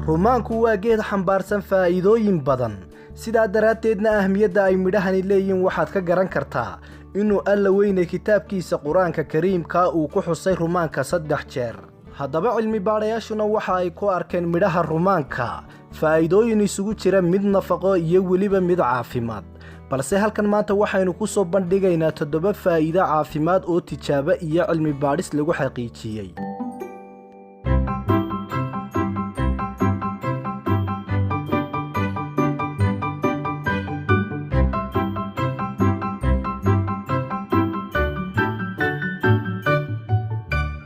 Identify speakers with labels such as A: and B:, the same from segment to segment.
A: rumaanku waa geed xambaarsan faa'iidooyin badan sidaa daraaddeedna ahmiyadda ay midhahani leeyihiin waxaad ka garan kartaa inuu alla weyne kitaabkiisa qur-aanka kariimka uu ku xusay rumaanka 3 jeer. haddaba cilmi baadhayaashuna waxa ay ku arkeen midhaha rumaanka faa'iidooyin isugu jira mid nafaqo iyo weliba mid caafimaad, balse halkan maanta waxaynu ku soo bandhigaynaa 7 faa'iido caafimaad oo tijaabo iyo cilmi baadhis lagu xaqiijiyey.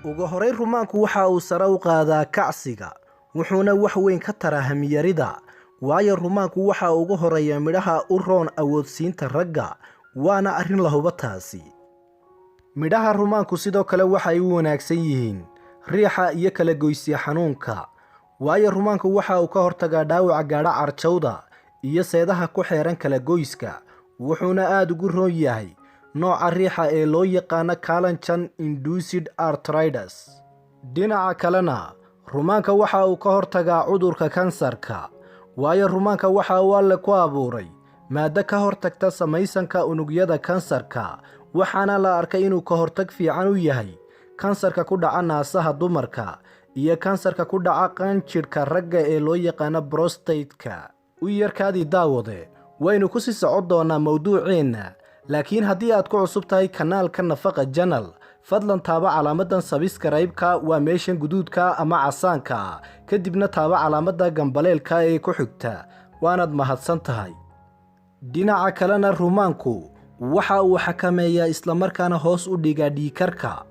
A: ugu horreyn rumaanku waxa uu sare u qaadaa kacsiga, wuxuuna wax weyn ka taraa hamiyarida, waayo rumaanku waxa ugu horeeya midhaha u roon awoodsiinta ragga, waana arrin la hubo taasi. midhaha rumaanku sidoo kale waxay u wanaagsan yihiin riixa iyo kala goysya xanuunka, waayo rumaanku waxa uu ka hortagaa dhaawaca gaadha carjawda iyo seedaha ku xeeran kala goyska, wuxuuna aad ugu roon yahay nooca riixa ee loo yaqaano collagen induced arthritis. dhinaca kalena rumaanka waxa uu ka hortagaa cudurka kansarka, waayo rumaanka waxa uu alle ku abuuray maaddo ka hortagta samaysanka unugyada kansarka, waxaana la arkay inuu ka hortag fiican u yahay kansarka ku dhaca naasaha dumarka iyo kansarka ku dhaca qanjidhka ragga ee loo yaqaano prostate-ka. u yarkaadii daawade waynu ku sii socon doonaa mawduuceenna, laakiin haddii aad ku cusub tahay kanaalka Nafaqa Channel, fadlan taaba calaamadan subscribe-ka waa meeshan guduudka ama casaanka, kadibna taaba calaamadda gambaleelka ee ku xigta, waanaad mahadsan tahay. dhinaca kalena rumaanku waxa uu xakameeyaa islamarkaana hoos u dhigaa dhiigkarka,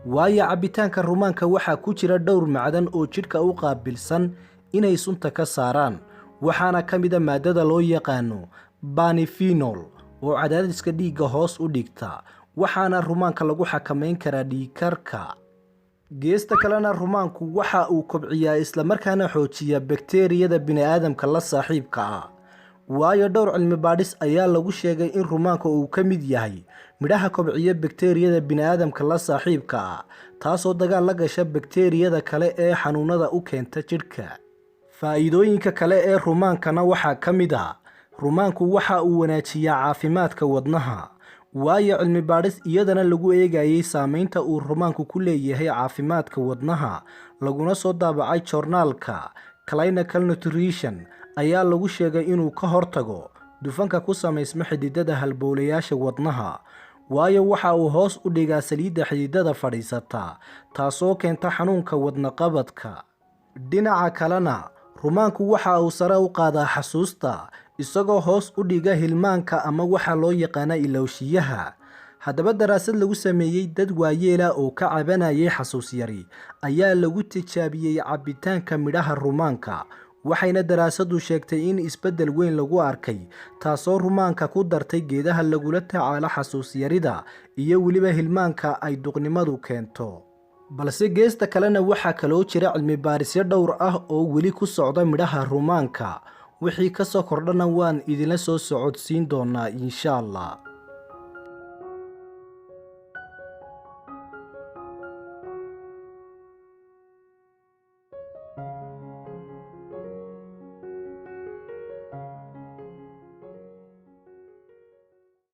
A: waayo cabbitaanka rumaanka waxaa ku jira dhowr macdan oo jidhka u qaabilsan inay sunta ka saaraan, waxaana ka mid a maaddada loo yaqaano polyphenol oo cadaadiska dhiigga hoos u dhigta, waxaana rumaanka lagu xakamayn karaa dhiigkarka. geesta kalena rumaanku waxa uu kobciyaa islamarkaana xoojiyaa bakteeriyada bini'aadamka la saaxiibka ah, waayo dhowr cilmi baadhis ayaa lagu sheegay in rumaanka uu ka mid yahay midhaha kobciya bakteeriyada bini'aadamka la saaxiibka ah, taasoo dagaal la gasha bakteeriyada kale ee xanuunada u keenta jidhka. faa'iidooyinka kale ee rumaankana waxaa ka mid ah rumaanku waxa uu wanaajiyaa caafimaadka wadnaha, waayo cilmi baadhis iyadana lagu eegayay saamaynta uu rumaanku ku leeyahay caafimaadka wadnaha laguna soo daabacay joornaalka Clinical Nutrition ayaa lagu sheegay inuu ka hortago dufanka ku samaysma xididada halbowlayaasha wadnaha, waayo waxa uu hoos u dhigaa saliidda xididada fadhiisata, taasoo keenta xanuunka wadnaqabadka. dhinaca kalena rumaanku waxa uu sare u qaadaa xasuusta, isagoo hoos u dhiga hilmaanka ama waxa loo yaqaana ilowshiyaha. haddaba daraasad lagu sameeyey dad waayeela oo ka cabanayay xasuus yari ayaa lagu tijaabiyey cabbitaanka midhaha rumaanka, waxayna daraasaddu sheegtay in isbeddel weyn lagu arkay, taasoo rumaanka ku dartay geedaha lagula tacaalo xasuus yarida iyo weliba hilmaanka ay duqnimadu keento. balse geesta kalena waxaa kaloo jira cilmi baarisyo dhowr ah oo weli ku socda midhaha rumaanka, wixii ka soo kordhana waan idinla soo socodsiin doonaa insha Allah.